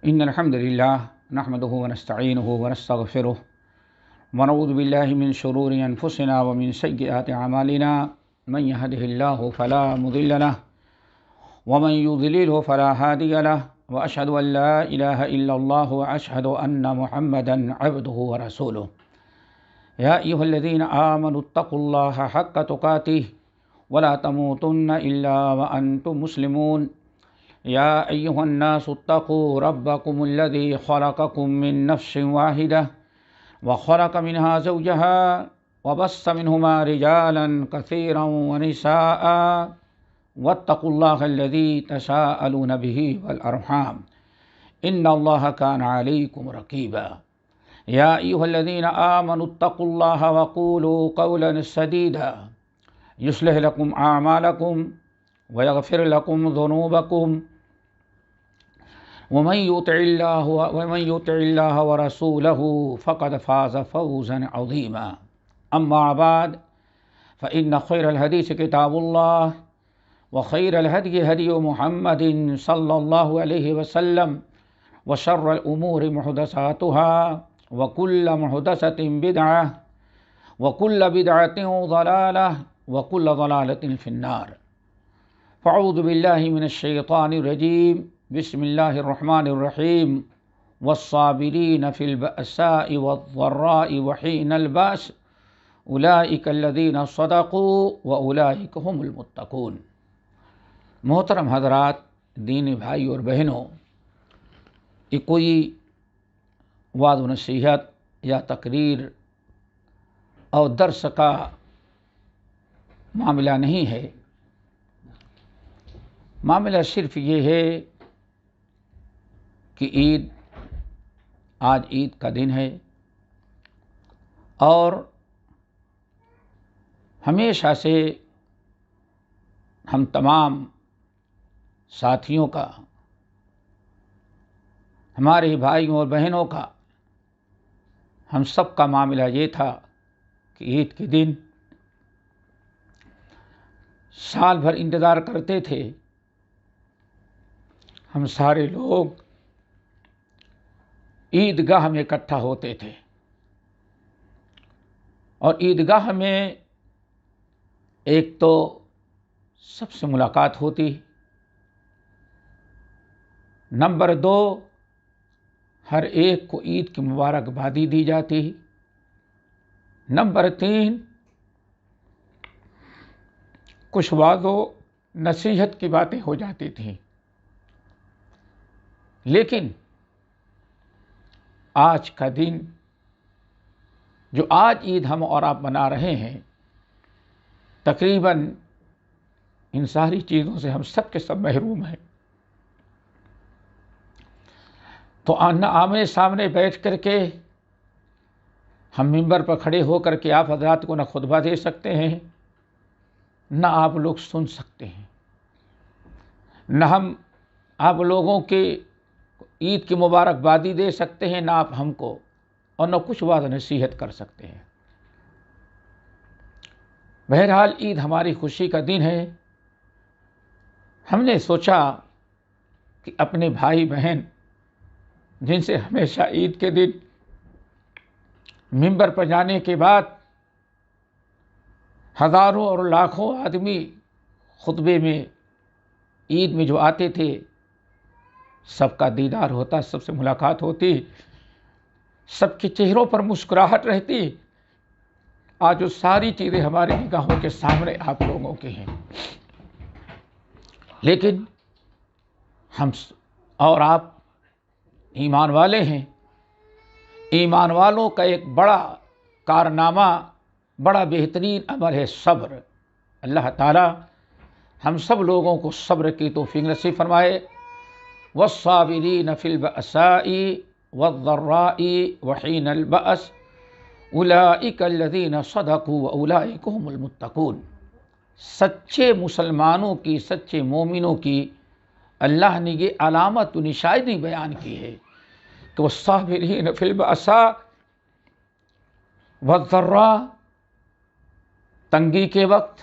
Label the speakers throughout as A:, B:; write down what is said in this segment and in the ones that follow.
A: إن الحمد لله نحمده ونستعينه ونستغفره ونعوذ بالله من شرور أنفسنا ومن سيئات أعمالنا من يهده الله فلا مضل له ومن يضلله فلا هادي له وأشهد أن لا إله إلا الله وأشهد أن محمدا عبده ورسوله يا أيها الذين آمنوا اتقوا الله حق تقاته ولا تموتن إلا وأنتم مسلمون يا أيها الناس اتقوا ربكم الذي خلقكم من نفس واحدة وخلق منها زوجها وبث منهما رجالا كثيرا ونساء واتقوا الله الذي تساءلون به والأرحام إن الله كان عليكم رقيبا يا أيها الذين آمنوا اتقوا الله وقولوا قولا سديدا يصلح لكم أعمالكم ويغفر لكم ذنوبكم ومن يطع الله ورسوله فقد فاز فوزا عظيما أما بعد فإن خير الحديث كتاب الله وخير الهدي هدي محمد صلى الله عليه وسلم وشر الأمور محدثاتها وكل محدثة بدعة وكل بدعة ضلالة وكل ضلالة في النار فأعوذ بالله من الشيطان الرجيم بسم الله الرحمن الرحيم والصابرين في البأساء والضراء وحين البأس أولئك الذين صدقوا وأولئك هم المتقون۔ محترم حضرات، دینی بھائی اور بہنوں، یہ کوئی وعظ و نصیحت یا تقریر اور درس کا معاملہ نہیں ہے۔ معاملہ صرف یہ ہے کہ آج عید کا دن ہے اور ہمیشہ سے ہم تمام ساتھیوں کا، ہمارے بھائیوں اور بہنوں کا، ہم سب کا معاملہ یہ تھا کہ عید کے دن سال بھر انتظار کرتے تھے۔ ہم سارے لوگ عیدگاہ میں اکٹھا ہوتے تھے اور عیدگاہ میں ایک تو سب سے ملاقات ہوتی، نمبر 2 ہر ایک کو عید کی مبارکبادی دی جاتی، نمبر 3 کچھ وعظ و نصیحت کی باتیں ہو جاتی تھیں۔ لیکن آج کا دن جو آج عید ہم اور آپ منا رہے ہیں، تقریباً ان ساری چیزوں سے ہم سب کے سب محروم ہیں۔ تو نہ آمنے سامنے بیٹھ کر کے ہم ممبر پر کھڑے ہو کر کے آپ حضرات کو نہ خطبہ دے سکتے ہیں، نہ آپ لوگ سن سکتے ہیں، نہ ہم آپ لوگوں کے عید کی مبارکبادی دے سکتے ہیں، نہ آپ ہم کو، اور نہ کچھ وعظ نصیحت کر سکتے ہیں۔ بہرحال عید ہماری خوشی کا دن ہے۔ ہم نے سوچا کہ اپنے بھائی بہن جن سے ہمیشہ عید کے دن ممبر پر جانے کے بعد ہزاروں اور لاکھوں آدمی خطبے میں عید میں جو آتے تھے، سب کا دیدار ہوتا، سب سے ملاقات ہوتی، سب کے چہروں پر مسکراہٹ رہتی۔ آج وہ ساری چیزیں ہماری نگاہوں کے سامنے آپ لوگوں کے ہیں، لیکن ہم اور آپ ایمان والے ہیں۔ ایمان والوں کا ایک بڑا کارنامہ، بڑا بہترین عمل ہے صبر۔ اللہ تعالی ہم سب لوگوں کو صبر کی توفیق نصیب فرمائے۔ والصابرین فی البأساء والضراء وحین البأس اولئک الذین صدقوا واولئک هم المتقون۔ سچے مسلمانوں کی، سچے مومنوں کی اللہ نے یہ علامت و نشانی بیان کی ہے کہ والصابرین فی البأساء والضراء، تنگی کے وقت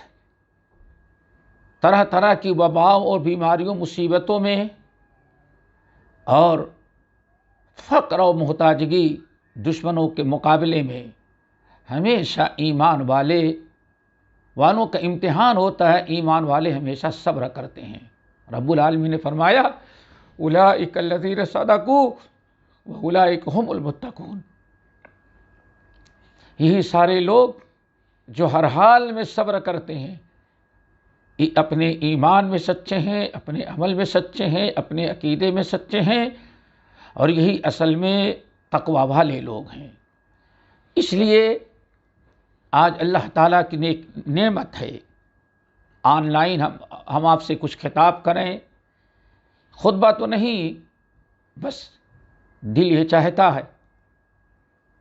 A: طرح طرح کی وباؤں اور بیماریوں مصیبتوں میں اور فقر و محتاجگی دشمنوں کے مقابلے میں ہمیشہ ایمان والوں کا امتحان ہوتا ہے. ایمان والے ہمیشہ صبر کرتے ہیں. رب العالمین نے فرمایا اولئک الذین صدقوا واولئک هم المتقون. یہی سارے لوگ جو ہر حال میں صبر کرتے ہیں، اپنے ایمان میں سچے ہیں، اپنے عمل میں سچے ہیں، اپنے عقیدے میں سچے ہیں، اور یہی اصل میں تقوی والے لوگ ہیں. اس لیے آج اللہ تعالیٰ کی نعمت ہے، آن لائن ہم آپ سے کچھ خطاب کریں. خطبہ تو نہیں، بس دل یہ چاہتا ہے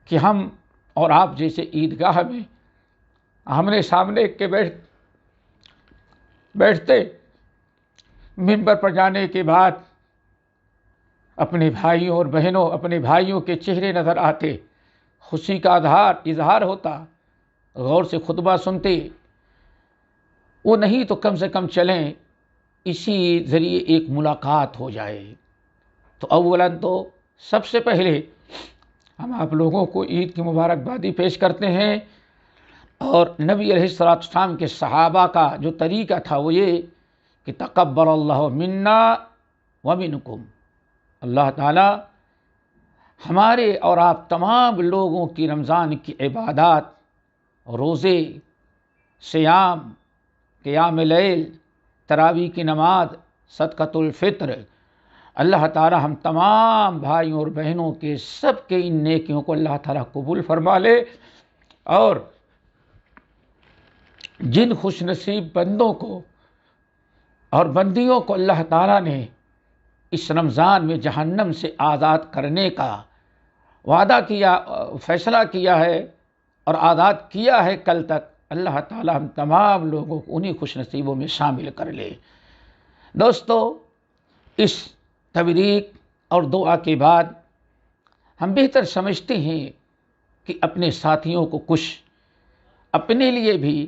A: کہ ہم اور آپ جیسے عیدگاہ میں آمنے سامنے کے بیٹھتے، منبر پر جانے کے بعد اپنے بھائیوں اور بہنوں، اپنے بھائیوں کے چہرے نظر آتے، خوشی کا اظہار ہوتا، غور سے خطبہ سنتے. وہ نہیں تو کم سے کم چلیں اسی ذریعے ایک ملاقات ہو جائے. تو اولاً تو سب سے پہلے ہم آپ لوگوں کو عید کی مبارکبادی پیش کرتے ہیں. اور نبی علیہ السلام کے صحابہ کا جو طریقہ تھا وہ یہ کہ تقبل اللہ منا ومنکم. اللہ تعالی ہمارے اور آپ تمام لوگوں کی رمضان کی عبادات، روزے، صیام، قیام لیل، تراویح کی نماز، صدقۃ الفطر، اللہ تعالی ہم تمام بھائیوں اور بہنوں کے سب کے ان نیکیوں کو اللہ تعالی قبول فرما لے. اور جن خوش نصیب بندوں کو اور بندیوں کو اللہ تعالیٰ نے اس رمضان میں جہنم سے آزاد کرنے کا وعدہ کیا، فیصلہ کیا ہے اور آزاد کیا ہے کل تک، اللہ تعالیٰ ہم تمام لوگوں کو انہی خوش نصیبوں میں شامل کر لے. دوستو، اس تبریک اور دعا کے بعد ہم بہتر سمجھتے ہیں کہ اپنے ساتھیوں کو کچھ اپنے لیے بھی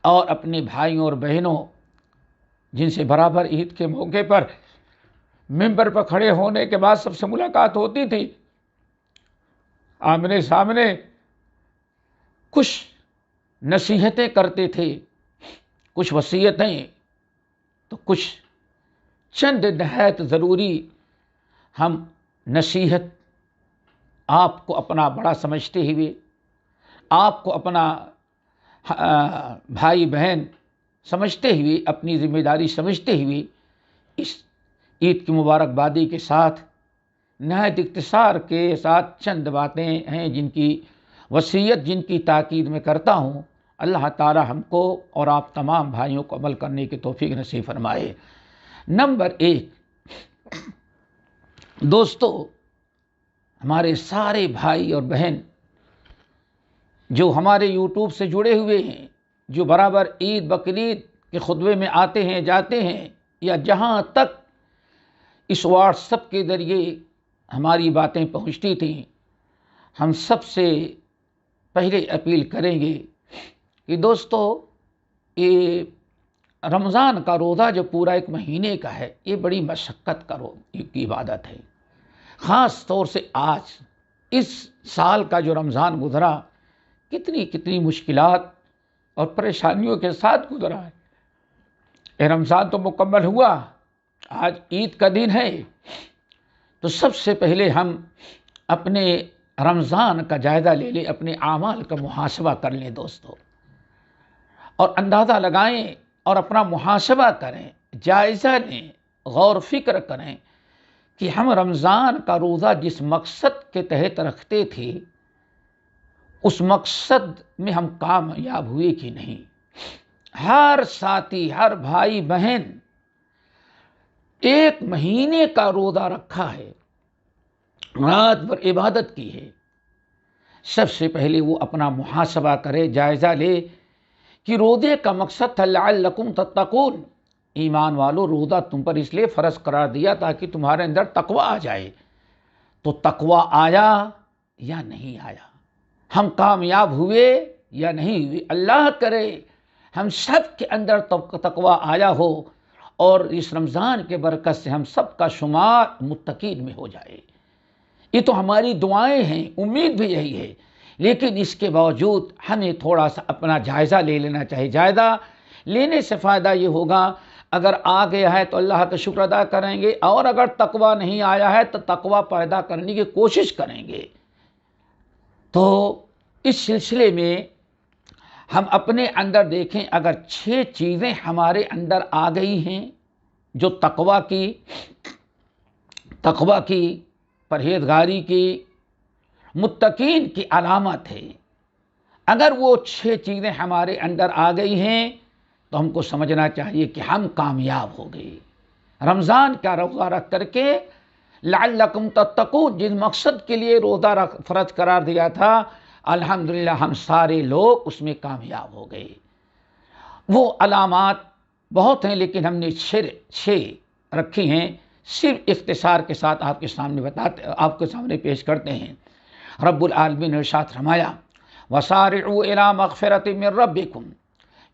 A: اور اپنے بھائیوں اور بہنوں جن سے برابر عید کے موقع پر منبر پر کھڑے ہونے کے بعد سب سے ملاقات ہوتی تھی، آمنے سامنے کچھ نصیحتیں کرتے تھے، کچھ وصیتیں، تو کچھ چند نہایت ضروری ہم نصیحت آپ کو اپنا بڑا سمجھتے ہوئے، آپ کو اپنا بھائی بہن سمجھتے ہوئے، اپنی ذمہ داری سمجھتے ہوئے اس عید کی مبارکبادی کے ساتھ نہایت اختصار کے ساتھ چند باتیں ہیں جن کی وصیت، جن کی تاکید میں کرتا ہوں. اللہ تعالی ہم کو اور آپ تمام بھائیوں کو عمل کرنے کی توفیق نصیب فرمائے. نمبر 1، دوستو، ہمارے سارے بھائی اور بہن جو ہمارے یوٹیوب سے جڑے ہوئے ہیں، جو برابر عید بقرعید کے خطبے میں آتے ہیں جاتے ہیں، یا جہاں تک اس واٹس ایپ کے ذریعے ہماری باتیں پہنچتی تھیں، ہم سب سے پہلے اپیل کریں گے کہ دوستو، یہ رمضان کا روزہ جو پورا ایک مہینے کا ہے، یہ بڑی مشقت کی عبادت ہے. خاص طور سے آج اس سال کا جو رمضان گزرا، کتنی مشکلات اور پریشانیوں کے ساتھ گزرا ہے. یہ رمضان تو مکمل ہوا، آج عید کا دن ہے. تو سب سے پہلے ہم اپنے رمضان کا جائزہ لے لیں، اپنے اعمال کا محاسبہ کر لیں دوستو، اور اندازہ لگائیں اور اپنا محاسبہ کریں، جائزہ لیں، غور فکر کریں کہ ہم رمضان کا روزہ جس مقصد کے تحت رکھتے تھے، اس مقصد میں ہم کامیاب ہوئے کہ نہیں. ہر ساتھی، ہر بھائی بہن ایک مہینے کا روزہ رکھا ہے، رات بھر عبادت کی ہے. سب سے پہلے وہ اپنا محاسبہ کرے، جائزہ لے کہ روزے کا مقصد تھا لعلکم تتقون. ایمان والو، روزہ تم پر اس لیے فرض قرار دیا تاکہ تمہارے اندر تقوی آ جائے. تو تقوی آیا یا نہیں آیا؟ ہم کامیاب ہوئے یا نہیں ہوئے؟ اللہ کرے ہم سب کے اندر تقویٰ آیا ہو اور اس رمضان کے برکت سے ہم سب کا شمار متقین میں ہو جائے۔ یہ تو ہماری دعائیں ہیں، امید بھی یہی ہے، لیکن اس کے باوجود ہمیں تھوڑا سا اپنا جائزہ لے لینا چاہیے۔ جائزہ لینے سے فائدہ یہ ہوگا، اگر آ گیا ہے تو اللہ کا شکر ادا کریں گے، اور اگر تقویٰ نہیں آیا ہے تو تقویٰ پیدا کرنے کی کوشش کریں گے۔ تو اس سلسلے میں ہم اپنے اندر دیکھیں، اگر 6 چیزیں ہمارے اندر آ گئی ہیں جو تقویٰ کی، پرہیزگاری کی، متقین کی علامت ہے، اگر وہ 6 چیزیں ہمارے اندر آ گئی ہیں تو ہم کو سمجھنا چاہیے کہ ہم کامیاب ہو گئے۔ رمضان کا روزہ رکھ کر کے لعلکم تتقون، جس مقصد کے لیے روزہ فرض قرار دیا تھا، الحمدللہ ہم سارے لوگ اس میں کامیاب ہو گئے۔ وہ علامات بہت ہیں، لیکن ہم نے 6 رکھی ہیں، صرف اختصار کے ساتھ آپ کے سامنے پیش کرتے ہیں۔ رب العالمین نے ارشاد فرمایا، وَسَارِعُوا إِلَىٰ مَغْفِرَةٍ مِّن رَّبِّكُمْ،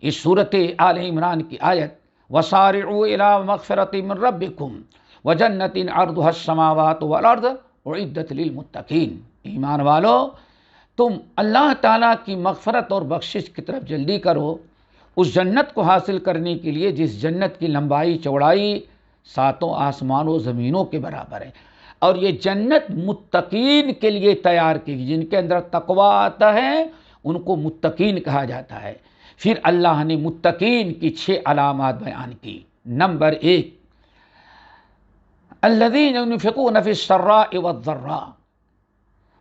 A: اس صورت آل عمران کی آیت، وَسَارِعُوا إِلَىٰ مَغْفِرَةٍ مِّن رَّبِّكُمْ وَجَنَّةٍ عَرْضُهَا السَّمَاوَاتُ وَالْأَرْضُ أُعِدَّتْ لِلْمُتَّقِينَ، ایمان والو تم اللہ تعالیٰ کی مغفرت اور بخشش کی طرف جلدی کرو، اس جنت کو حاصل کرنے کے لیے جس جنت کی لمبائی چوڑائی 7 آسمانوں و زمینوں کے برابر ہے، اور یہ جنت متقین کے لیے تیار کی گئی، جن کے اندر تقویٰ آتا ہے ان کو متقین کہا جاتا ہے۔ پھر اللہ نے متقین کی 6 علامات بیان کی۔ نمبر 1، الذین ينفقون فی السراء والضراء،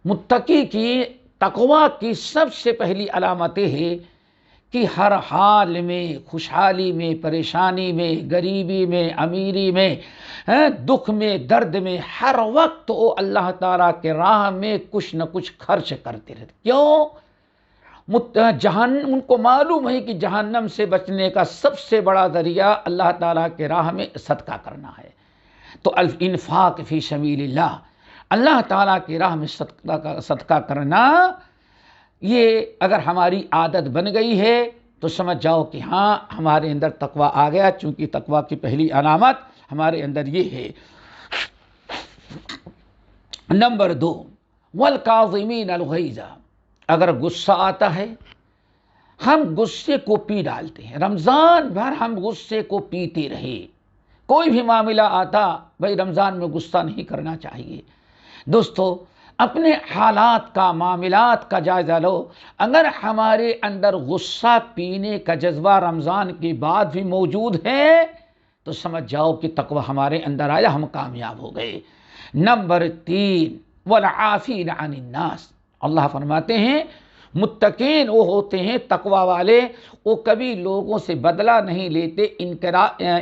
A: متقی کی تقویٰ کی سب سے پہلی علامت یہ ہے کہ ہر حال میں، خوشحالی میں، پریشانی میں، غریبی میں، امیری میں، دکھ میں، درد میں، ہر وقت وہ اللہ تعالیٰ کے راہ میں کچھ نہ کچھ خرچ کرتے رہتے۔ کیوں؟ ان کو معلوم ہے کہ جہنم سے بچنے کا سب سے بڑا ذریعہ اللہ تعالیٰ کے راہ میں صدقہ کرنا ہے۔ تو الانفاق فی سبیل اللہ، اللہ تعالیٰ کی راہ میں صدقہ کرنا، یہ اگر ہماری عادت بن گئی ہے تو سمجھ جاؤ کہ ہاں ہمارے اندر تقویٰ آ گیا، چونکہ تقویٰ کی پہلی علامت ہمارے اندر یہ ہے۔ نمبر 2، والکاظمین الغیظ، اگر غصہ آتا ہے ہم غصے کو پی ڈالتے ہیں، رمضان بھر ہم غصے کو پیتے رہے، کوئی بھی معاملہ آتا بھائی رمضان میں غصہ نہیں کرنا چاہیے۔ دوستو اپنے حالات کا، معاملات کا جائزہ لو، اگر ہمارے اندر غصہ پینے کا جذبہ رمضان کے بعد بھی موجود ہے تو سمجھ جاؤ کہ تقویٰ ہمارے اندر آیا، ہم کامیاب ہو گئے۔ نمبر 3، والعافین عن الناس، اللہ فرماتے ہیں متقین وہ ہوتے ہیں، تقویٰ والے، وہ کبھی لوگوں سے بدلہ نہیں لیتے،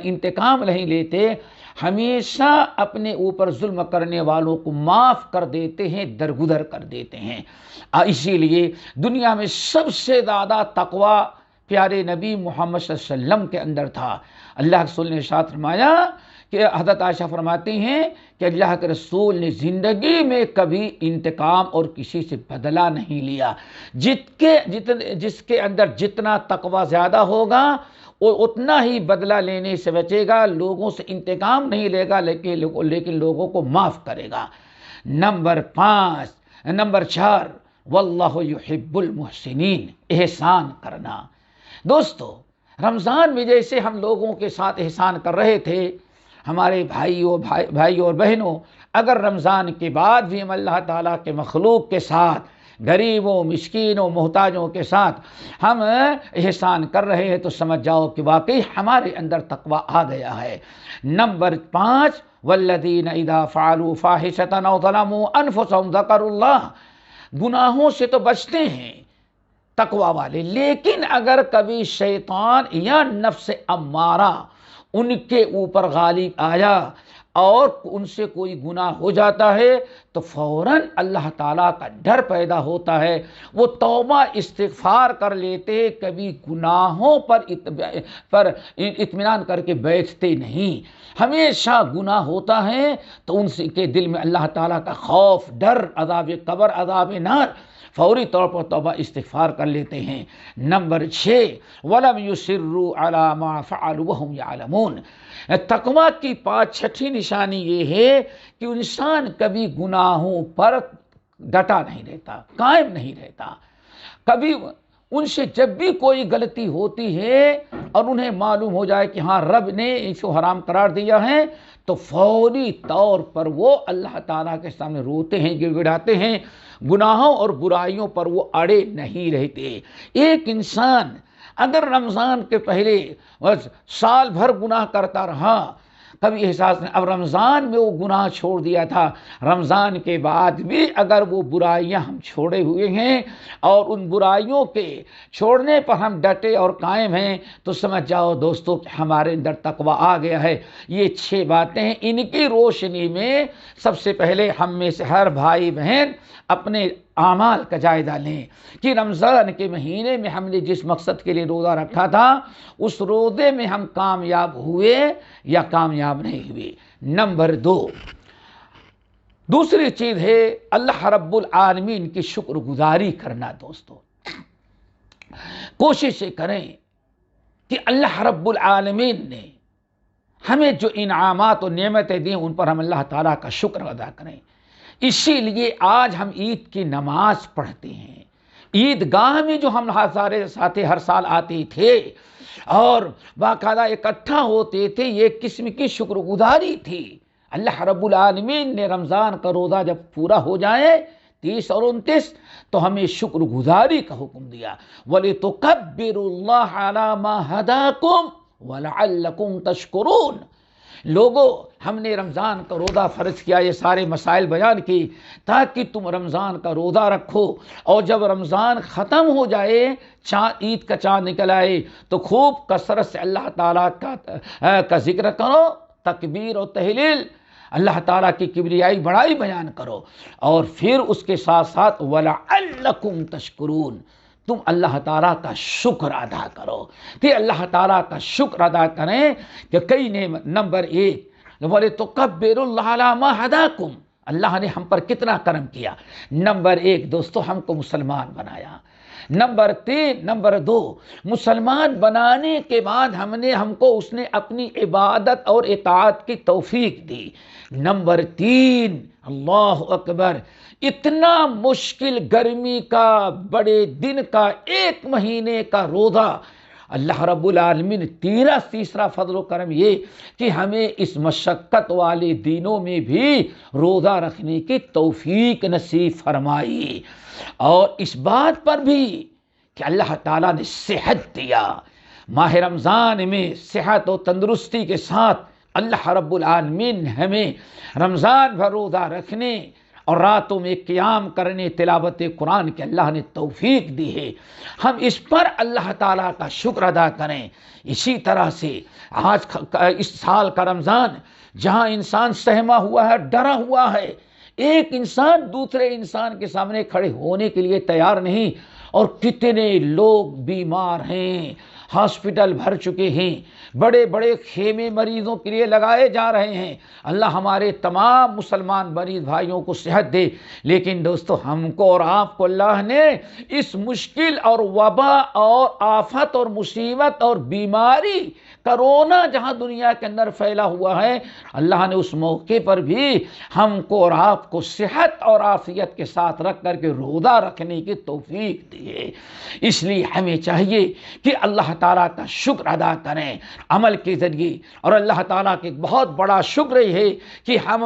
A: انتقام نہیں لیتے، ہمیشہ اپنے اوپر ظلم کرنے والوں کو معاف کر دیتے ہیں، درگزر کر دیتے ہیں۔ اسی لیے دنیا میں سب سے زیادہ تقویٰ پیارے نبی محمد صلی اللہ علیہ وسلم کے اندر تھا۔ اللہ کے رسول نے ارشاد فرمایا کہ حضرت عائشہ فرماتی ہیں کہ اللہ کے رسول نے زندگی میں کبھی انتقام اور کسی سے بدلہ نہیں لیا۔ جس کے اندر جتنا تقویٰ زیادہ ہوگا وہ اتنا ہی بدلہ لینے سے بچے گا، لوگوں سے انتقام نہیں لے گا، لیکن لوگوں کو معاف کرے گا۔ نمبر 4، واللہ یحب المحسنین، احسان کرنا۔ دوستو رمضان میں جیسے ہم لوگوں کے ساتھ احسان کر رہے تھے، ہمارے بھائی اور بہنوں، اگر رمضان کے بعد بھی ہم اللہ تعالیٰ کے مخلوق کے ساتھ، غریبوں، مسکینوں، محتاجوں کے ساتھ ہم احسان کر رہے ہیں تو سمجھ جاؤ کہ واقعی ہمارے اندر تقویٰ آ گیا ہے۔ نمبر 5، والذین اذا فعلوا فاحشۃ او ظلموا انفسهم ذکروا اللہ، گناہوں سے تو بچتے ہیں تقویٰ والے، لیکن اگر کبھی شیطان یا نفس امارہ ان کے اوپر غالب آیا اور ان سے کوئی گناہ ہو جاتا ہے تو فوراً اللہ تعالیٰ کا ڈر پیدا ہوتا ہے، وہ توبہ استغفار کر لیتے، کبھی گناہوں پر اطمینان کر کے بیٹھتے نہیں، ہمیشہ گناہ ہوتا ہے تو ان کے دل میں اللہ تعالیٰ کا خوف، ڈر، عذاب قبر، عذاب نار فوری طور پر توبہ استغفار کر لیتے ہیں۔ نمبر 6 وَلَمْ يُصِرُّوا عَلَى مَا فَعَلُوا وَهُمْ يَعْلَمُونَ۔ تقویٰ کی 5چھٹی نشانی یہ ہے کہ انسان کبھی گناہوں پر ڈٹا نہیں رہتا، قائم نہیں رہتا۔ کبھی ان سے جب بھی کوئی غلطی ہوتی ہے اور انہیں معلوم ہو جائے کہ ہاں رب نے اس کو حرام قرار دیا ہے، تو فوری طور پر وہ اللہ تعالیٰ کے سامنے روتے ہیں، گڑ گڑاتے ہیں، گناہوں اور برائیوں پر وہ اڑے نہیں رہتے۔ ایک انسان اگر رمضان کے پہلے سال بھر گناہ کرتا رہا، کبھی احساس نہیں، اب رمضان میں وہ گناہ چھوڑ دیا تھا، رمضان کے بعد بھی اگر وہ برائیاں ہم چھوڑے ہوئے ہیں اور ان برائیوں کے چھوڑنے پر ہم ڈٹے اور قائم ہیں، تو سمجھ جاؤ دوستو کہ ہمارے اندر تقویٰ آ گیا ہے۔ یہ 6 باتیں ہیں، ان کی روشنی میں سب سے پہلے ہم میں سے ہر بھائی بہن اپنے اعمال کا جائزہ لیں کہ رمضان کے مہینے میں ہم نے جس مقصد کے لیے روزہ رکھا تھا، اس روزے میں ہم کامیاب ہوئے یا کامیاب نہیں ہوئے۔ نمبر 2 دوسری چیز ہے اللہ رب العالمین کی شکر گزاری کرنا۔ دوستو کوشش کریں کہ اللہ رب العالمین نے ہمیں جو انعامات و نعمتیں دیں ان پر ہم اللہ تعالیٰ کا شکر ادا کریں۔ اسی لیے آج ہم عید کی نماز پڑھتے ہیں، عیدگاہ میں جو ہم سارے ساتھی ہر سال آتے تھے اور باقاعدہ اکٹھا ہوتے تھے، یہ قسم کی شکر گزاری تھی۔ اللہ رب العالمین نے رمضان کا روزہ جب پورا ہو جائے 30 اور 29 تو ہمیں شکر گزاری کا حکم دیا، وَلِتُكَبِّرُوا اللَّهَ عَلَى مَا هَدَاكُمْ وَلَعَلَّكُمْ تَشْكُرُونَ۔ لوگوں، ہم نے رمضان کا روزہ فرض کیا، یہ سارے مسائل بیان کی تاکہ تم رمضان کا روزہ رکھو، اور جب رمضان ختم ہو جائے، عید کا چاند نکل آئے، تو خوب کثرت سے اللہ تعالیٰ کا ذکر کرو، تکبیر و تحلیل، اللہ تعالیٰ کی کبریائی بڑائی بیان کرو، اور پھر اس کے ساتھ ساتھ وَلَعَلَّكُمْ تَشْكُرُونَ، تم اللہ تعالیٰ کا شکر ادا کرو۔ کہ اللہ تعالیٰ کا شکر ادا کریں کہ کئی نعمت۔ نمبر 1 وَلِتُكَبِّرُوا اللَّهَ عَلَى مَا هَدَاكُمْ، اللہ نے ہم پر کتنا کرم کیا۔ نمبر 1 دوستو ہم کو مسلمان بنایا۔ نمبر 2 مسلمان بنانے کے بعد ہم کو اس نے اپنی عبادت اور اطاعت کی توفیق دی۔ نمبر 3 اللہ اکبر، اتنا مشکل گرمی کا، بڑے دن کا، 1 مہینے کا روزہ، اللہ رب العالمین تیسرا فضل و کرم یہ کہ ہمیں اس مشقت والے دنوں میں بھی روزہ رکھنے کی توفیق نصیب فرمائی، اور اس بات پر بھی کہ اللہ تعالیٰ نے صحت دیا۔ ماہ رمضان میں صحت و تندرستی کے ساتھ اللہ رب العالمین نے ہمیں رمضان بھر روزہ رکھنے اور راتوں میں قیام کرنے، تلاوت قرآن کے اللہ نے توفیق دی ہے۔ ہم اس پر اللہ تعالیٰ کا شکر ادا کریں۔ اسی طرح سے آج اس سال کا رمضان جہاں انسان سہما ہوا ہے، ڈرا ہوا ہے، ایک انسان دوسرے انسان کے سامنے کھڑے ہونے کے لیے تیار نہیں، اور کتنے لوگ بیمار ہیں، ہاسپٹل بھر چکے ہیں، بڑے بڑے خیمے مریضوں کے لیے لگائے جا رہے ہیں۔ اللہ ہمارے تمام مسلمان مریض بھائیوں کو صحت دے۔ لیکن دوستو ہم کو اور آپ کو اللہ نے اس مشکل اور وبا اور آفت اور مصیبت اور بیماری، کرونا جہاں دنیا کے اندر پھیلا ہوا ہے، اللہ نے اس موقع پر بھی ہم کو اور آپ کو صحت اور عافیت کے ساتھ رکھ کر کے روزہ رکھنے کی توفیق دی ہے۔ اس لیے ہمیں چاہیے کہ اللہ تعالیٰ کا شکر ادا کریں عمل کے ذریعے، اور اللہ تعالیٰ کے بہت بڑا شکر یہ ہے کہ ہم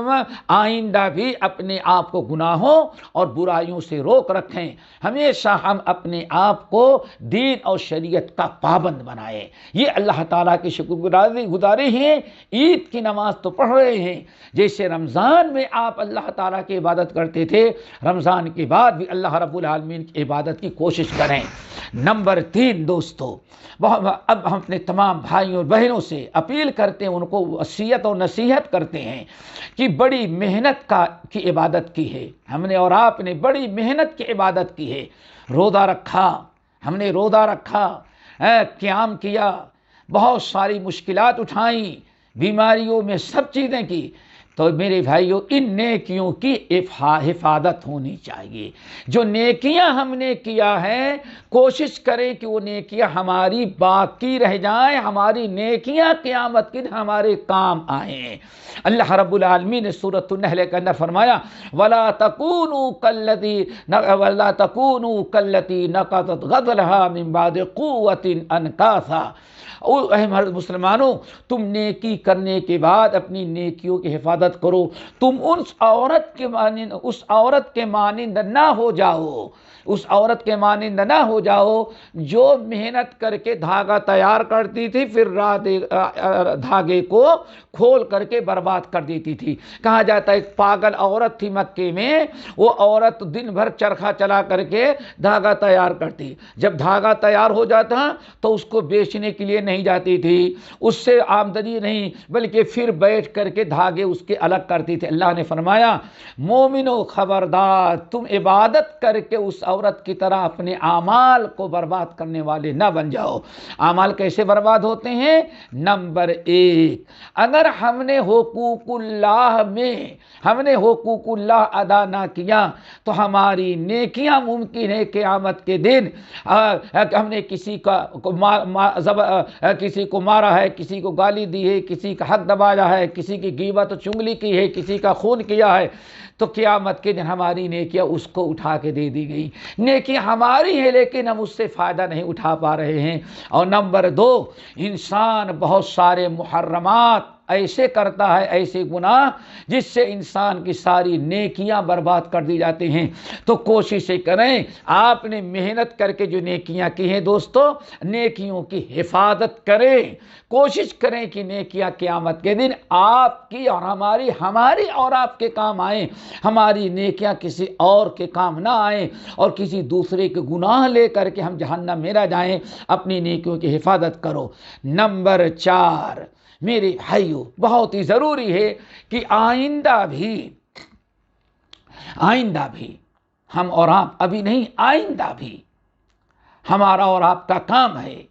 A: آئندہ بھی اپنے آپ کو گناہوں اور برائیوں سے روک رکھیں، ہمیشہ ہم اپنے آپ کو دین اور شریعت کا پابند بنائیں۔ یہ اللہ تعالیٰ کی شکر گزاری ہے۔ عید کی نماز تو پڑھ رہے ہیں، جیسے رمضان میں آپ اللہ تعالیٰ کی عبادت کرتے تھے، رمضان کے بعد بھی اللہ رب العالمین کی عبادت کی کوشش کریں۔ نمبر 3 دوستو، اب ہم اپنے تمام بھائیوں اور بہنوں سے اپیل کرتے ہیں، ان کو وصیت اور نصیحت کرتے ہیں کہ بڑی محنت کی عبادت کی ہے ہم نے، اور آپ نے بڑی محنت کی عبادت کی ہے۔ روزہ رکھا، ہم نے روزہ رکھا، قیام کیا، بہت ساری مشکلات اٹھائیں، بیماریوں میں سب چیزیں کی، تو میرے بھائیوں ان نیکیوں کی حفاظت ہونی چاہیے۔ جو نیکیاں ہم نے کیا ہے کوشش کریں کہ وہ نیکیاں ہماری باقی رہ جائیں، ہماری نیکیاں قیامت کے دن ہمارے کام آئیں۔ اللہ رب العالمین نے سورۃ النحل کے اندر فرمایا وَلَا تَكُونُوا كَالَّتِي نَقَضَتْ غَزْلَهَا مِن بَعْدِ قُوَّةٍ أَنْكَاثًا۔ اے مسلمانوں، تم نیکی کرنے کے بعد اپنی نیکیوں کی حفاظت کرو، تم اس عورت کے مانند نہ ہو جاؤ، اس عورت کے مانند نہ ہو جاؤ جو محنت کر کے دھاگا تیار کرتی تھی پھر دھاگے کو کھول کر کے برباد کر دیتی تھی۔ کہا جاتا ہے ایک پاگل عورت تھی مکے میں، وہ عورت دن بھر چرخا چلا کر کے دھاگا تیار کرتی، جب دھاگا تیار ہو جاتا تو اس کو بیچنے کے لیے نہیں جاتی تھی، اس سے آمدنی نہیں بلکہ پھر بیٹھ کر کے دھاگے اس کے الگ کرتی تھی۔ اللہ نے فرمایا مومنو خبردار، تم عبادت کر کے اس عورت کی طرح اپنے اعمال کو برباد کرنے والے نہ بن جاؤ۔ اعمال کیسے برباد ہوتے ہیں؟ نمبر 1، اگر ہم نے حقوق اللہ ادا نہ کیا تو ہماری نیکیاں ممکن ہے قیامت کے دن ہم نے کسی کو مارا ہے، کسی کو گالی دی ہے، کسی کا حق دبایا ہے، کسی کی غیبت و چغلی کی ہے، کسی کا خون کیا ہے، تو قیامت کے دن ہماری نیکیاں اس کو اٹھا کے دے دی گئی۔ نیکی ہماری ہے لیکن ہم اس سے فائدہ نہیں اٹھا پا رہے ہیں۔ اور نمبر 2، انسان بہت سارے محرمات ایسے کرتا ہے، ایسے گناہ جس سے انسان کی ساری نیکیاں برباد کر دی جاتی ہیں۔ تو کوششیں کریں، آپ نے محنت کر کے جو نیکیاں کی ہیں دوستو، نیکیوں کی حفاظت کریں، کوشش کریں کہ نیکیاں قیامت کے دن آپ کی اور ہماری اور آپ کے کام آئیں، ہماری نیکیاں کسی اور کے کام نہ آئیں اور کسی دوسرے کے گناہ لے کر کے ہم جہنم میں نہ جائیں۔ اپنی نیکیوں کی حفاظت کرو۔ نمبر 4، میرے بھائیوں بہت ہی ضروری ہے کہ آئندہ بھی ہم اور آپ، ابھی نہیں آئندہ بھی ہمارا اور آپ کا کام ہے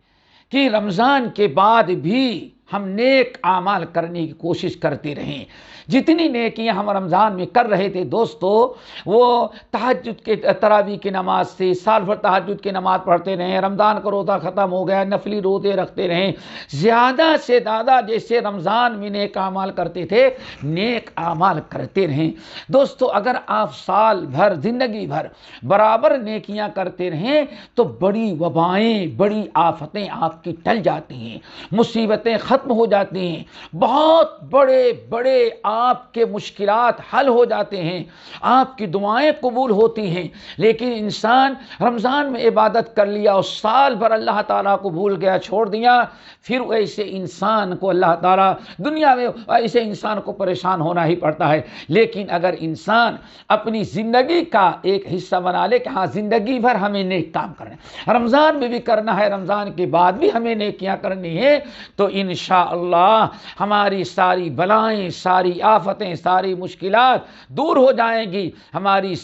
A: کہ رمضان کے بعد بھی ہم نیک اعمال کرنے کی کوشش کرتے رہیں۔ جتنی نیکیاں ہم رمضان میں کر رہے تھے دوستو، وہ تہجد کے تراویح کی نماز سے سال بھر تہجد کی نماز پڑھتے رہیں، رمضان کا روزہ ختم ہو گیا نفلی روزے رکھتے رہیں، زیادہ سے زیادہ جیسے رمضان میں نیک اعمال کرتے تھے نیک اعمال کرتے رہیں۔ دوستو اگر آپ سال بھر زندگی بھر برابر نیکیاں کرتے رہیں تو بڑی وبائیں، بڑی آفتیں آپ کی ٹل جاتی ہیں، مصیبتیں ختم ہو جاتی ہیں، بہت بڑے بڑے آپ کے مشکلات حل ہو جاتے ہیں، آپ کی دعائیں قبول ہوتی ہیں۔ لیکن انسان رمضان میں عبادت کر لیا اور سال بھر اللہ تعالیٰ کو بھول گیا، چھوڑ دیا، پھر ایسے انسان کو اللہ تعالیٰ دنیا میں ایسے انسان کو پریشان ہونا ہی پڑتا ہے۔ لیکن اگر انسان اپنی زندگی کا ایک حصہ بنا لے کہ ہاں زندگی بھر ہمیں نیک کام کرنا ہے، رمضان میں بھی کرنا ہے، رمضان کے بعد بھی ہمیں نیکیاں کرنی ہے، تو انشاءاللہ ہماری ساری بلائیں، ساری آفتیں، ساری مشکلات دور ہو جائیں گی، ہماری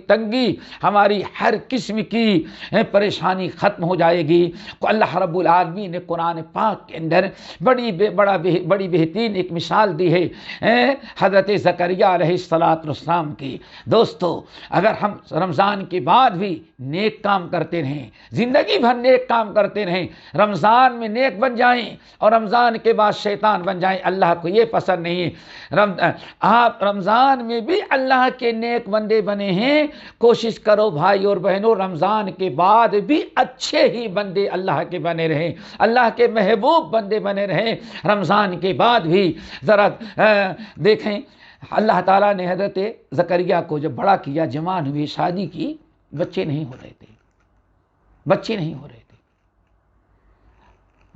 A: تنگی، ہماری ہر قسم کی پریشانی ختم ہو جائے گی۔ اللہ رب العالمین نے قرآن پاک کے اندر بڑی بہترین ایک مثال دی ہے حضرت زکریا علیہ السلام کی۔ دوستو اگر ہم رمضان کے بعد بھی نیک کام کرتے رہیں، زندگی بھر نیک کام کرتے رہیں، رمضان میں نیک بن جائیں اور رمضان کے بعد شیطان بن جائیں، اللہ کو یہ پسند نہیں ہے۔ آپ رمضان میں بھی اللہ کے نیک بندے بنے ہیں، کوشش کرو بھائی اور بہنوں رمضان کے بعد بھی اچھے ہی بندے اللہ کے بنے رہیں، اللہ کے محبوب بندے بنے رہیں۔ رمضان کے بعد بھی ذرا دیکھیں، اللہ تعالیٰ نے حضرت زکریا کو جب بڑا کیا، جوان ہوئے، شادی کی، بچے نہیں ہو رہے تھے،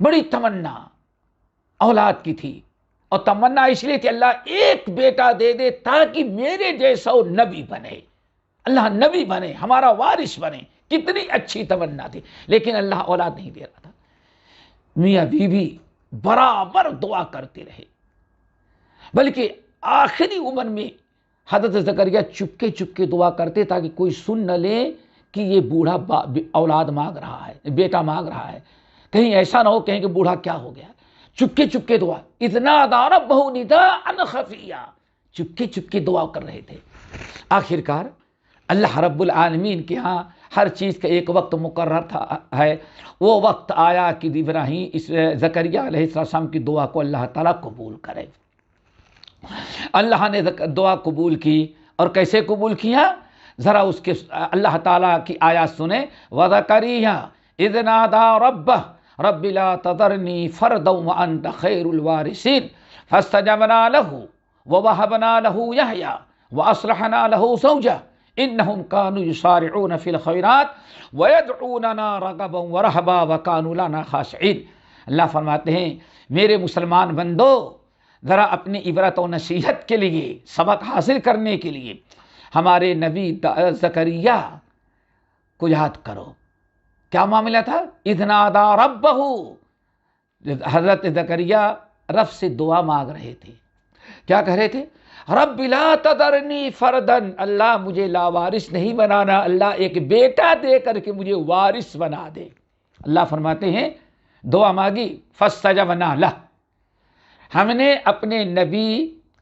A: بڑی تمنا اولاد کی تھی، اور تمنا اس لیے کہ اللہ ایک بیٹا دے دے تاکہ میرے جیسا وہ نبی بنے، اللہ نبی بنے، ہمارا وارث بنے۔ کتنی اچھی تمنا تھی، لیکن اللہ اولاد نہیں دے رہا تھا۔ میاں بیوی برابر دعا کرتے رہے، بلکہ آخری عمر میں حضرت زکریا چپکے دعا کرتے تاکہ کوئی سن نہ لے کہ یہ بوڑھا اولاد مانگ رہا ہے، بیٹا مانگ رہا ہے، کہیں ایسا نہ ہو کہیں کہ بوڑھا کیا ہو گیا۔ چپکے دعا، اتنا دار بہو ندا ان خفیہ، چپکے چپکے دعا کر رہے تھے. آخرکار اللہ رب العالمین کے ہاں ہر چیز کا ایک وقت مقرر ہے. وہ وقت آیا کہ ابراہیم اس زکریا علیہ السلام کی دعا کو اللہ تعالیٰ قبول کرے. اللہ نے دعا قبول کی. اور کیسے قبول کیا؟ ذرا اس کے اللہ تعالیٰ کی آیات سنیں. وَذَكَرِيَّا إِذْ نَادَىٰ رَبَّهُ رَبِّ لَا تَذَرْنِي فَرْدًا وَأَنْتَ خَيْرُ الْوَارِثِينَ فَاسْتَجَبْنَا لَهُ وَوَهَبْنَا لَهُ يَحْيَىٰ وَأَصْلَحْنَا لَهُ زَوْجَهُ إِنَّهُمْ كَانُوا يُسَارِعُونَ فِي الْخَيْرَاتِ وَيَدْعُونَنَا رَغَبًا وَرَهْبًا وَكَانُوا لَنَا خَاشِعِينَ. اللہ فرماتے ہیں میرے مسلمان بندو، ذرا اپنی عبرت و نصیحت کے لیے، سبق حاصل کرنے کے لیے ہمارے نبی زکریا کو یاد کرو. کیا معاملہ تھا؟ اذ نادى ربہ، حضرت زکریا رب سے دعا مانگ رہے تھے. کیا کہہ رہے تھے؟ رب لا تذرنی فردن، اللہ مجھے لاوارث نہیں بنانا، اللہ ایک بیٹا دے کر کے مجھے وارث بنا دے. اللہ فرماتے ہیں دعا مانگی، فاستجبنا لہ، ہم نے اپنے نبی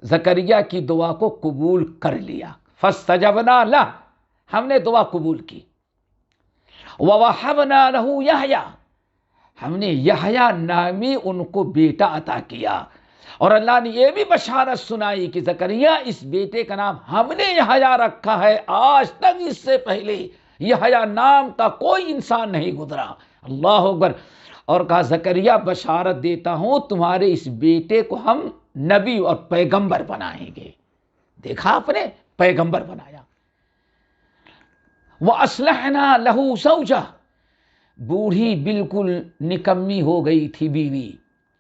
A: زکریا کی دعا کو قبول کر لیا. فاستجبنا لہ، ہم نے دعا قبول کی. وَوَهَبْنَا لَهُ يَحْيَىٰ، ہم نے یحییٰ نامی ان کو بیٹا عطا کیا. اور اللہ نے یہ بھی بشارت سنائی کہ زکریا اس بیٹے کا نام ہم نے یحییٰ رکھا ہے، آج تک اس سے پہلے یحییٰ نام کا کوئی انسان نہیں گزرا. اللہ اکبر. اور کہا زکریا بشارت دیتا ہوں تمہارے اس بیٹے کو ہم نبی اور پیغمبر بنائیں گے. دیکھا آپ نے، پیغمبر بنایا. وَأَصْلَحْنَا لَهُ زَوْجَهُ، بوڑھی بالکل نکمی ہو گئی تھی بیوی،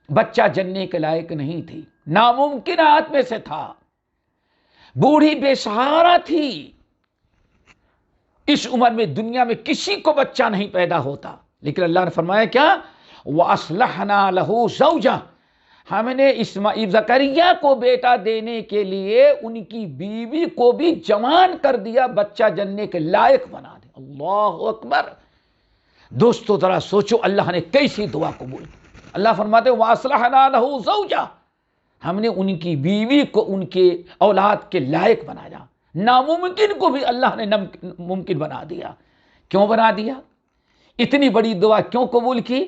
A: بچہ جننے کے لائق نہیں تھی، ناممکنات میں سے تھا، بوڑھی بے سہارا تھی. اس عمر میں دنیا میں کسی کو بچہ نہیں پیدا ہوتا، لیکن اللہ نے فرمایا کیا؟ وَأَصْلَحْنَا لَهُ زَوْجَهُ، ہم نے اسماعیل زکریا کو بیٹا دینے کے لیے ان کی بیوی کو بھی جوان کر دیا، بچہ جننے کے لائق بنا دیا. اللہ اکبر. دوستو ذرا سوچو اللہ نے کیسی دعا قبول کی. اللہ فرماتے ہیں وَأَصْلَحْنَا لَهُ زَوْجَهُ، ہم نے ان کی بیوی کو ان کے اولاد کے لائق بنایا. ناممکن کو بھی اللہ نے ممکن بنا دیا. کیوں بنا دیا؟ اتنی بڑی دعا کیوں قبول کی؟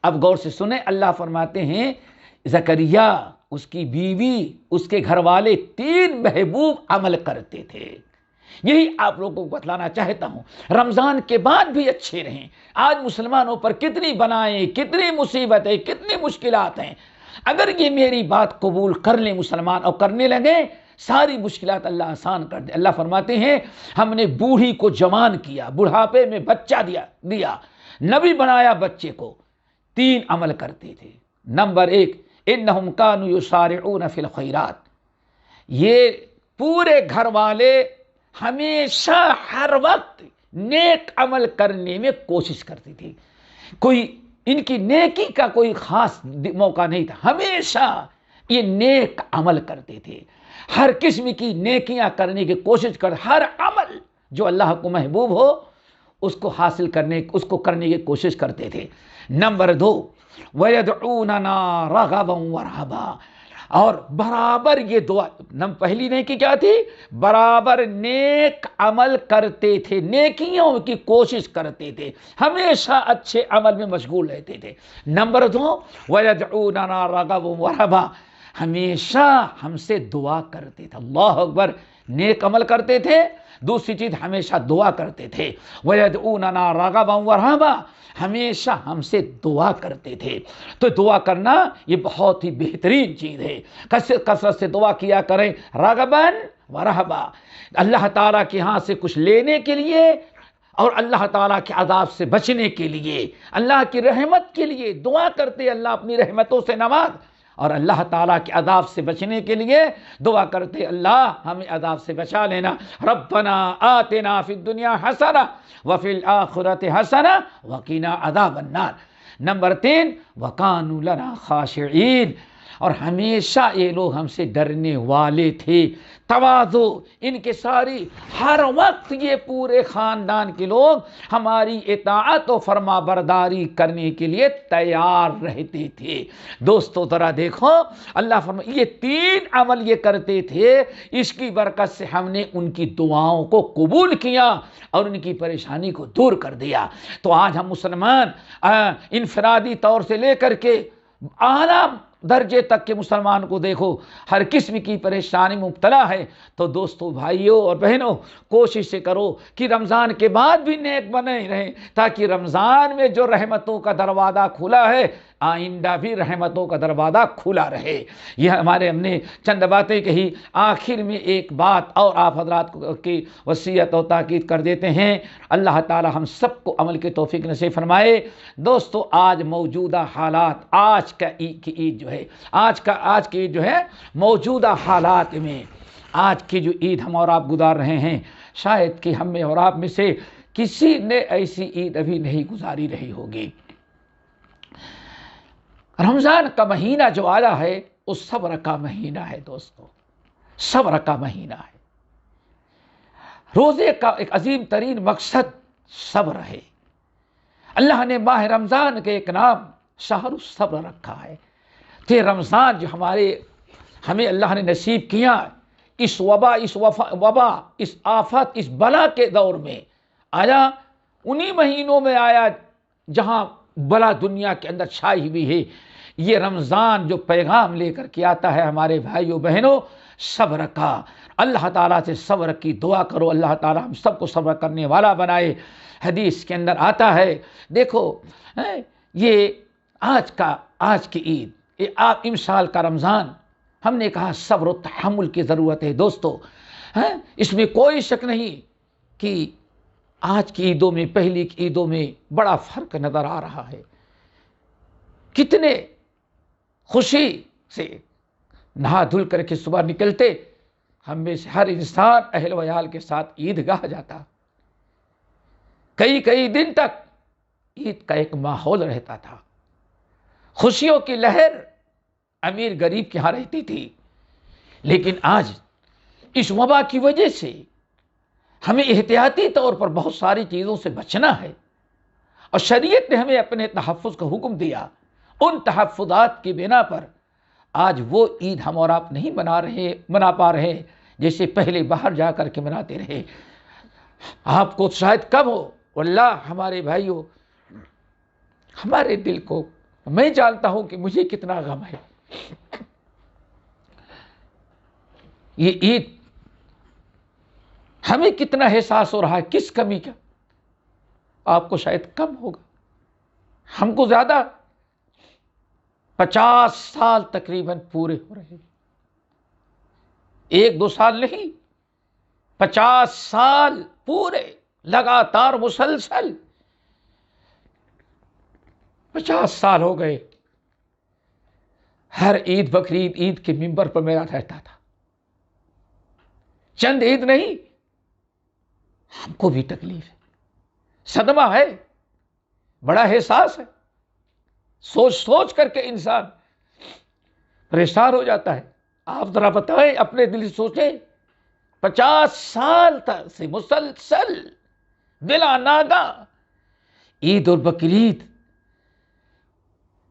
A: اب غور سے سنیں. اللہ فرماتے ہیں زکریا، اس کی بیوی، اس کے گھر والے 3 محبوب عمل کرتے تھے. یہی آپ لوگوں کو بتلانا چاہتا ہوں. رمضان کے بعد بھی اچھے رہیں. آج مسلمانوں پر کتنی بلائیں، کتنی مصیبتیں، کتنی مشکلات ہیں. اگر یہ میری بات قبول کر لیں مسلمان اور کرنے لگے، ساری مشکلات اللہ آسان کر دے. اللہ فرماتے ہیں ہم نے بوڑھی کو جوان کیا، بڑھاپے میں بچہ دیا، نبی بنایا بچے کو. 3 عمل کرتے تھے. نمبر 1، انہم کانوا یسارعون فی الخیرات، یہ پورے گھر والے ہمیشہ ہر وقت نیک عمل کرنے میں کوشش کرتی تھی. کوئی ان کی نیکی کا کوئی خاص موقع نہیں تھا، ہمیشہ یہ نیک عمل کرتے تھے. ہر قسم کی نیکیاں کرنے کی کوشش کر، ہر عمل جو اللہ کو محبوب ہو اس کو حاصل کرنے، اس کو کرنے کی کوشش کرتے تھے. نمبر 2، وَيَدْعُونَنَا رَغَبًا وَرَهْبًا، اور برابر یہ دعا، پہلی نیکی کیا تھی؟ برابر نیک عمل کرتے تھے، نیکیوں کی کوشش کرتے تھے، ہمیشہ اچھے عمل میں مشغول رہتے تھے. نمبر 2، وَيَدْعُونَنَا رَغَبًا وَرَهْبًا، ہمیشہ ہم سے دعا کرتے تھے. اللہ اکبر. نیک عمل کرتے تھے، دوسری چیز ہمیشہ دعا کرتے تھے. وَيَدْعُونَنَا رَغَبًا وَرَهْبًا، ہمیشہ ہم سے دعا کرتے تھے. تو دعا کرنا یہ بہت ہی بہترین چیز ہے. کثرت سے دعا کیا کریں. رغباً ورہبا، اللہ تعالیٰ کے ہاں سے کچھ لینے کے لیے اور اللہ تعالیٰ کے عذاب سے بچنے کے لیے، اللہ کی رحمت کے لیے دعا کرتے. اللہ اپنی رحمتوں سے نواز، اور اللہ تعالیٰ کے عذاب سے بچنے کے لیے دعا کرتے اللہ ہمیں عذاب سے بچا لینا. ربنا آتنا فی الدنیا حسنہ وفی الآخرۃ حسنہ وقنا عذاب النار. نمبر 3، وکانوا لنا خاشعین، اور ہمیشہ یہ لوگ ہم سے ڈرنے والے تھے. تواضع ان کے ساری، ہر وقت یہ پورے خاندان کے لوگ ہماری اطاعت و فرما برداری کرنے کے لیے تیار رہتے تھے. دوستو ذرا دیکھو، اللہ فرمائے یہ 3 عمل یہ کرتے تھے، اس کی برکت سے ہم نے ان کی دعاؤں کو قبول کیا اور ان کی پریشانی کو دور کر دیا. تو آج ہم مسلمان انفرادی طور سے لے کر کے اعلیٰ درجے تک کے مسلمان کو دیکھو، ہر قسم کی پریشانی مبتلا ہے. تو دوستو، بھائیوں اور بہنوں، کوشش کرو کہ رمضان کے بعد بھی نیک بنے رہیں، تاکہ رمضان میں جو رحمتوں کا دروازہ کھلا ہے، آئندہ بھی رحمتوں کا دروازہ کھلا رہے. یہ ہم نے چند باتیں کہی. آخر میں ایک بات اور آپ حضرات کی وصیت اور تاکید کر دیتے ہیں. اللہ تعالی ہم سب کو عمل کی توفیق نصیب فرمائے. دوستو، آج موجودہ حالات، آج کی عید جو ہے، آج کی عید جو ہے، موجودہ حالات میں آج کی جو عید ہم اور آپ گزار رہے ہیں، شاید کہ ہم میں اور آپ میں سے کسی نے ایسی عید ابھی نہیں گزاری رہی ہوگی. رمضان کا مہینہ جو آیا ہے وہ صبر کا مہینہ ہے. دوستو، صبر کا مہینہ ہے. روزے کا ایک عظیم ترین مقصد صبر ہے. اللہ نے ماہ رمضان کے ایک نام شہر الصبر رکھا ہے. کہ رمضان جو ہمیں اللہ نے نصیب کیا، اس وبا، اس آفت، اس بلا کے دور میں آیا، انہی مہینوں میں آیا جہاں بلا دنیا کے اندر چھائی ہوئی ہے. یہ رمضان جو پیغام لے کر کے آتا ہے ہمارے بھائیوں بہنوں، صبر کا. اللہ تعالیٰ سے صبر کی دعا کرو، اللہ تعالیٰ ہم سب کو صبر کرنے والا بنائے. حدیث کے اندر آتا ہے، دیکھو یہ آج کی عید، یہ امسال کا رمضان، ہم نے کہا صبر و تحمل کی ضرورت ہے. دوستو، اس میں کوئی شک نہیں کہ آج کی عیدوں میں، پہلی کی عیدوں میں بڑا فرق نظر آ رہا ہے. کتنے خوشی سے نہا دھل کر کے صبح نکلتے، ہم میں سے ہر انسان اہل و عیال کے ساتھ عیدگاہ جاتا. کئی دن تک عید کا ایک ماحول رہتا تھا. خوشیوں کی لہر امیر غریب کے ہاں رہتی تھی. لیکن آج اس وبا کی وجہ سے ہمیں احتیاطی طور پر بہت ساری چیزوں سے بچنا ہے، اور شریعت نے ہمیں اپنے تحفظ کا حکم دیا. ان تحفظات کی بنا پر آج وہ عید ہم اور آپ نہیں منا پا رہے جیسے پہلے باہر جا کر کے مناتے رہے. آپ کو شاید کم ہو، واللہ ہمارے بھائیوں، ہمارے دل کو، میں جانتا ہوں کہ مجھے کتنا غم ہے. یہ عید ہمیں کتنا احساس ہو رہا ہے کس کمی کا. آپ کو شاید کم ہوگا، ہم کو زیادہ. 50 سال تقریباً پورے ہو رہے ہیں. 1-2 سال نہیں، 50 سال پورے لگاتار مسلسل 50 سال ہو گئے. ہر عید بقرعید عید کے ممبر پر میرا رہتا تھا. چند عید نہیں، ہم کو بھی تکلیف ہے، صدمہ ہے، بڑا احساس ہے. سوچ کر کے انسان پریشان ہو جاتا ہے. آپ ذرا بتائیں، اپنے دل سے سوچیں، 50 سال تک سے مسلسل بلا ناگا عید اور بقرعید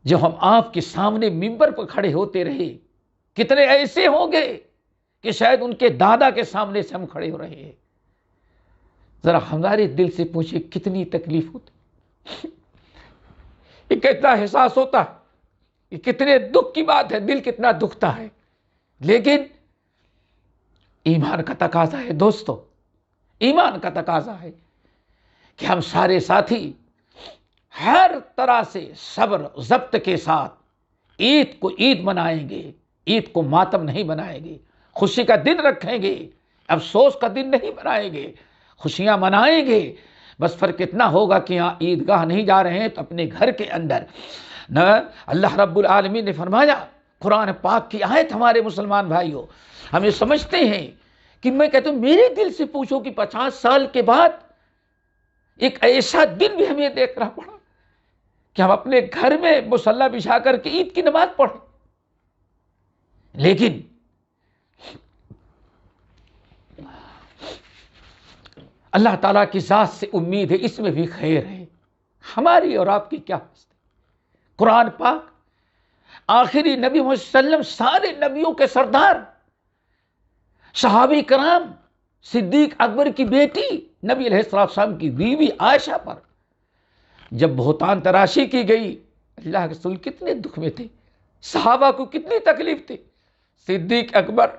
A: جو ہم آپ کے سامنے ممبر پر کھڑے ہوتے رہے. کتنے ایسے ہوں گے کہ شاید ان کے دادا کے سامنے سے ہم کھڑے ہو رہے ہیں. ذرا ہمارے دل سے پوچھیں کتنی تکلیف ہوتی، یہ کتنا احساس ہوتا ہے، یہ کتنے دکھ کی بات ہے، دل کتنا دکھتا ہے. لیکن ایمان کا تقاضا ہے دوستو، ایمان کا تقاضا ہے کہ ہم سارے ساتھی ہر طرح سے صبر ضبط کے ساتھ عید کو عید منائیں گے. عید کو ماتم نہیں بنائیں گے، خوشی کا دن رکھیں گے، افسوس کا دن نہیں بنائیں گے، خوشیاں منائیں گے. بس فرق اتنا ہوگا کہ یہاں عیدگاہ نہیں جا رہے ہیں تو اپنے گھر کے اندر. اللہ رب العالمین نے فرمایا، قرآن پاک کی آیت ہمارے مسلمان بھائیوں، ہمیں سمجھتے ہیں کہ میں کہتا ہوں میرے دل سے پوچھو کہ 50 سال کے بعد ایک ایسا دن بھی ہمیں دیکھنا پڑا کہ ہم اپنے گھر میں مصلی بچھا کر کے عید کی نماز پڑھیں. لیکن اللہ تعالیٰ کی ذات سے امید ہے، اس میں بھی خیر ہے۔ ہماری اور آپ کی کیا حسد ہے؟ قرآن پاک آخری نبی محمد صلی اللہ علیہ وسلم، سارے نبیوں کے سردار، صحابہ کرام، صدیق اکبر کی بیٹی، نبی علیہ السلام کی بیوی عائشہ پر جب بہتان تراشی کی گئی، اللہ کے رسول کتنے دکھ میں تھے، صحابہ کو کتنی تکلیف تھی، صدیق اکبر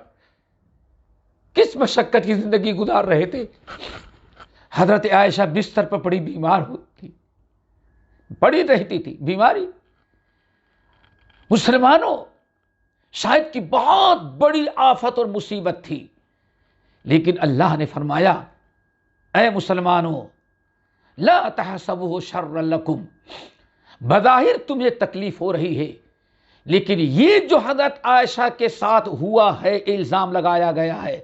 A: کس مشقت کی زندگی گزار رہے تھے، حضرت عائشہ بستر پر پڑی بیمار ہوتی، پڑی رہتی تھی بیماری۔ مسلمانوں، شاید کی بہت بڑی آفت اور مصیبت تھی، لیکن اللہ نے فرمایا اے مسلمانوں لا تحسبوه شر لکم، بظاہر تمہیں تکلیف ہو رہی ہے، لیکن یہ جو حضرت عائشہ کے ساتھ ہوا ہے، الزام لگایا گیا ہے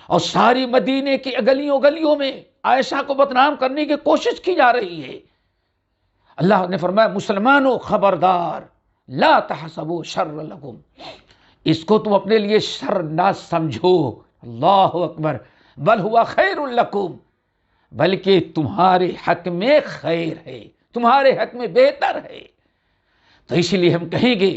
A: اور ساری مدینے کی گلیوں گلیوں میں عائشہ کو بدنام کرنے کی کوشش کی جا رہی ہے، اللہ نے فرمایا مسلمانوں خبردار، لا تحسبوا شر لکم، اس کو تم اپنے لیے شر نہ سمجھو، اللہ اکبر، بل ہوا خیر لکم، بلکہ تمہارے حق میں خیر ہے، تمہارے حق میں بہتر ہے۔ تو اسی لیے ہم کہیں گے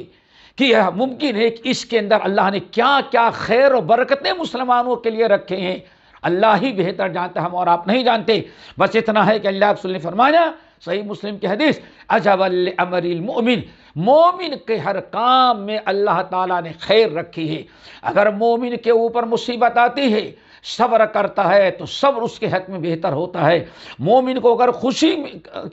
A: کہ یہ ممکن ہے کہ اس کے اندر اللہ نے کیا کیا خیر و برکتیں مسلمانوں کے لیے رکھے ہیں، اللہ ہی بہتر جانتا ہے، ہم اور آپ نہیں جانتے۔ بس اتنا ہے کہ اللہ کے رسول نے فرمایا، صحیح مسلم کی حدیث، عجبا لامر المؤمن، مومن کے ہر کام میں اللہ تعالیٰ نے خیر رکھی ہے۔ اگر مومن کے اوپر مصیبت آتی ہے، صبر کرتا ہے تو صبر اس کے حق میں بہتر ہوتا ہے۔ مومن کو اگر خوشی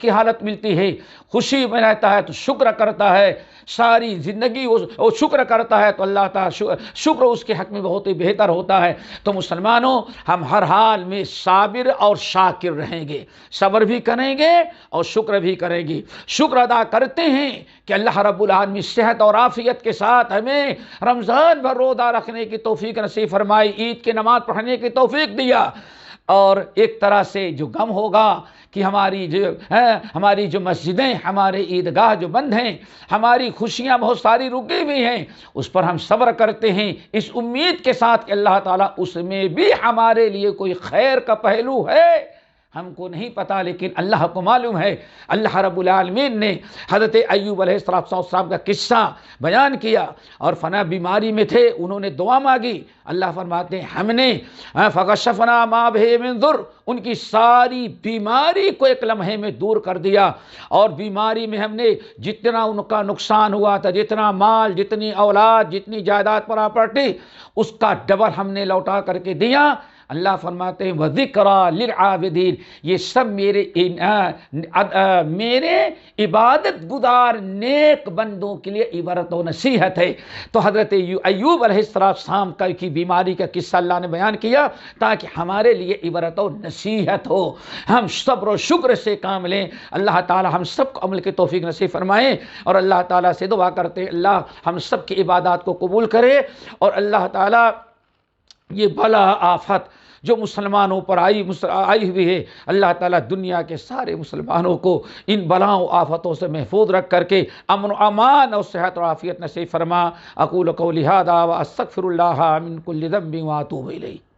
A: کی حالت ملتی ہے، خوشی میں رہتا ہے تو شکر کرتا ہے، ساری زندگی وہ شکر کرتا ہے تو اللہ تعالیٰ شکر اس کے حق میں بہت ہی بہتر ہوتا ہے۔ تو مسلمانوں، ہم ہر حال میں صابر اور شاکر رہیں گے، صبر بھی کریں گے اور شکر بھی کریں گے۔ شکر ادا کرتے ہیں کہ اللہ رب العالمین صحت اور عافیت کے ساتھ ہمیں رمضان بھر روزہ رکھنے کی توفیق نصیب فرمائی، عید کی نماز پڑھنے کی توفیق دیا، اور ایک طرح سے جو غم ہوگا کہ ہماری جو مسجدیں، ہمارے عیدگاہ جو بند ہیں، ہماری خوشیاں بہت ساری رکی ہوئی ہیں، اس پر ہم صبر کرتے ہیں اس امید کے ساتھ کہ اللہ تعالیٰ اس میں بھی ہمارے لیے کوئی خیر کا پہلو ہے، ہم کو نہیں پتا لیکن اللہ کو معلوم ہے۔ اللہ رب العالمین نے حضرت ایوب علیہ السلام کا قصہ بیان کیا، اور فنا بیماری میں تھے، انہوں نے دعا مانگی، اللہ فرماتے ہیں ہم نے فکشفنا ما بہ من ضر، ان کی ساری بیماری کو ایک لمحے میں دور کر دیا، اور بیماری میں ہم نے جتنا ان کا نقصان ہوا تھا، جتنا مال، جتنی اولاد، جتنی جائیداد پراپرٹی، اس کا ڈبل ہم نے لوٹا کر کے دیا۔ اللہ فرماتے ہیں وَذِكْرَى لِلْعَابِدِينَ، یہ سب میرے عبادت گزار نیک بندوں کے لیے عبرت و نصیحت ہے۔ تو حضرت ایوب علیہ السلام کی بیماری کا قصہ اللہ نے بیان کیا تاکہ ہمارے لیے عبرت و نصیحت ہو، ہم صبر و شکر سے کام لیں۔ اللہ تعالی ہم سب کو عمل کی توفیق نصیب فرمائے، اور اللہ تعالیٰ سے دعا کرتے ہیں اللہ ہم سب کی عبادات کو قبول کرے، اور اللہ تعالیٰ یہ بلا آفت جو مسلمانوں پر آئی ہوئی ہے، اللہ تعالیٰ دنیا کے سارے مسلمانوں کو ان بلاؤں آفتوں سے محفوظ رکھ کر کے امن و امان اور صحت و عافیت نصیب فرما۔ اقول قولی ھذا واستغفر اللہ من کل ذنب واتوب الیہ۔